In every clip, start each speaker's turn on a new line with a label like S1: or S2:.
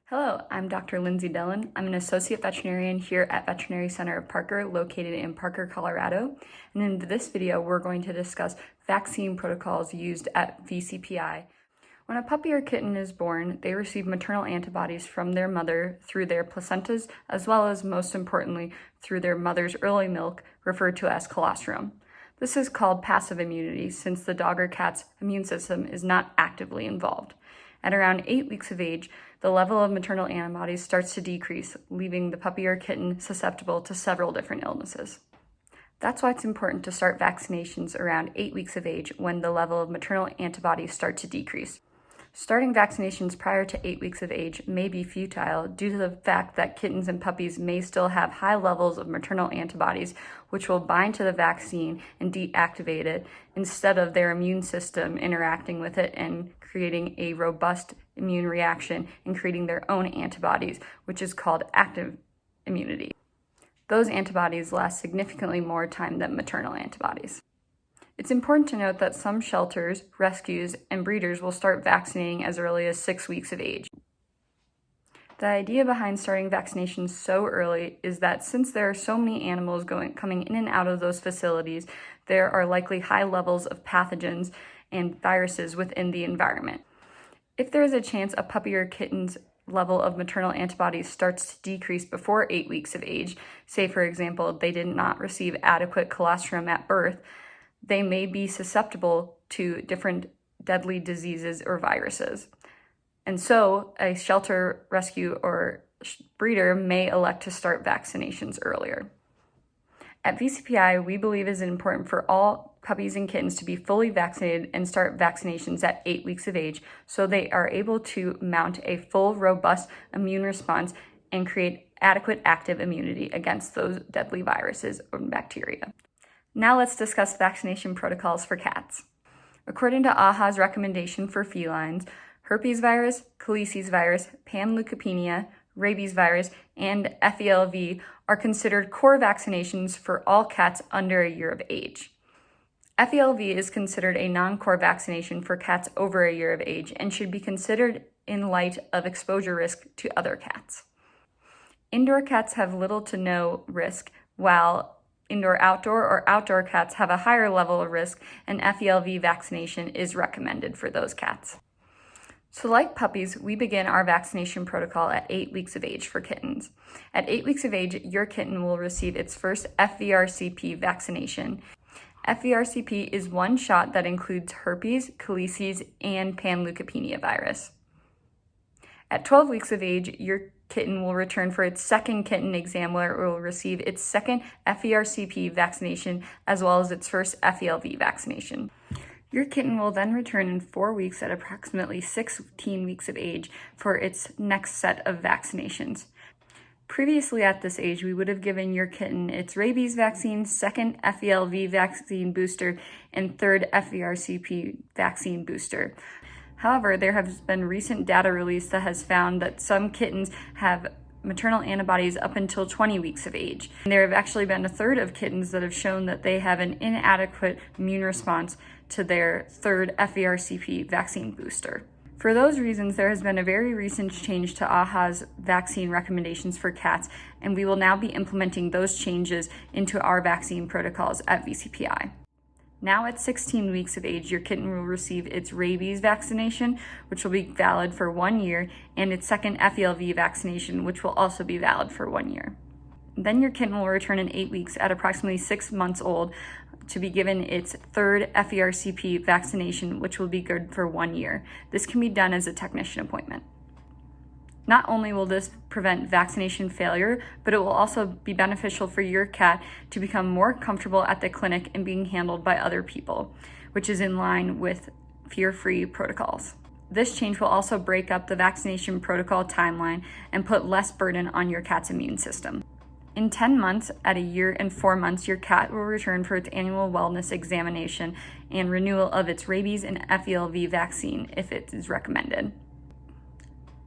S1: Hello, I'm Dr. Lindsay Dillon. I'm an associate veterinarian here at Veterinary Center of Parker, located in Parker, Colorado. And in this video, we're going to discuss vaccine protocols used at VCPI. When a puppy or kitten is born, they receive maternal antibodies from their mother through their placentas, as well as, most importantly, through their mother's early milk, referred to as colostrum. This is called passive immunity, since the dog or cat's immune system is not actively involved. At around 8 weeks of age, the level of maternal antibodies starts to decrease, leaving the puppy or kitten susceptible to several different illnesses. That's why it's important to start vaccinations around 8 weeks of age when the level of maternal antibodies start to decrease. Starting vaccinations prior to 8 weeks of age may be futile due to the fact that kittens and puppies may still have high levels of maternal antibodies, which will bind to the vaccine and deactivate it instead of their immune system interacting with it and creating a robust immune reaction and creating their own antibodies, which is called active immunity. Those antibodies last significantly more time than maternal antibodies. It's important to note that some shelters, rescues, and breeders will start vaccinating as early as 6 weeks of age. The idea behind starting vaccinations so early is that since there are so many animals coming in and out of those facilities, there are likely high levels of pathogens and viruses within the environment. If there is a chance a puppy or kitten's level of maternal antibodies starts to decrease before 8 weeks of age, say for example they did not receive adequate colostrum at birth, they may be susceptible to different deadly diseases or viruses. And so a shelter, rescue, or breeder may elect to start vaccinations earlier. At VCPI, we believe it is important for all puppies and kittens to be fully vaccinated and start vaccinations at 8 weeks of age so they are able to mount a full, robust immune response and create adequate active immunity against those deadly viruses or bacteria. Now let's discuss vaccination protocols for cats. According to AAHA's recommendation for felines, herpes virus, Calices virus, panleukopenia, rabies virus, and FELV are considered core vaccinations for all cats under a year of age. FELV is considered a non-core vaccination for cats over a year of age and should be considered in light of exposure risk to other cats. Indoor cats have little to no risk, while indoor-outdoor or outdoor cats have a higher level of risk, and FELV vaccination is recommended for those cats. So like puppies, we begin our vaccination protocol at 8 weeks of age for kittens. At 8 weeks of age, your kitten will receive its first FVRCP vaccination. FVRCP is one shot that includes herpes, Calices, and panleukopenia virus. At 12 weeks of age, your kitten will return for its second kitten exam where it will receive its second FVRCP vaccination as well as its first FELV vaccination. Your kitten will then return in 4 weeks at approximately 16 weeks of age for its next set of vaccinations. Previously at this age, we would have given your kitten its rabies vaccine, second FELV vaccine booster, and third FVRCP vaccine booster. However, there has been recent data released that has found that some kittens have maternal antibodies up until 20 weeks of age. And there have actually been a third of kittens that have shown that they have an inadequate immune response to their third FVRCP vaccine booster. For those reasons, there has been a very recent change to AAHA's vaccine recommendations for cats, and we will now be implementing those changes into our vaccine protocols at VCPI. Now at 16 weeks of age, your kitten will receive its rabies vaccination, which will be valid for 1 year, and its second FELV vaccination, which will also be valid for 1 year. Then your kitten will return in 8 weeks at approximately 6 months old to be given its third FERCP vaccination, which will be good for 1 year. This can be done as a technician appointment. Not only will this prevent vaccination failure, but it will also be beneficial for your cat to become more comfortable at the clinic and being handled by other people, which is in line with fear-free protocols. This change will also break up the vaccination protocol timeline and put less burden on your cat's immune system. In 10 months, at a year and 4 months, your cat will return for its annual wellness examination and renewal of its rabies and FELV vaccine if it is recommended.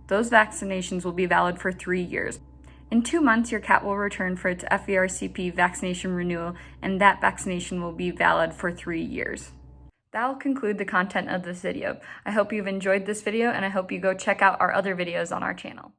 S1: Those vaccinations will be valid for 3 years. In 2 months, your cat will return for its FERCP vaccination renewal, and that vaccination will be valid for 3 years. That'll conclude the content of this video. I hope you've enjoyed this video, and I hope you go check out our other videos on our channel.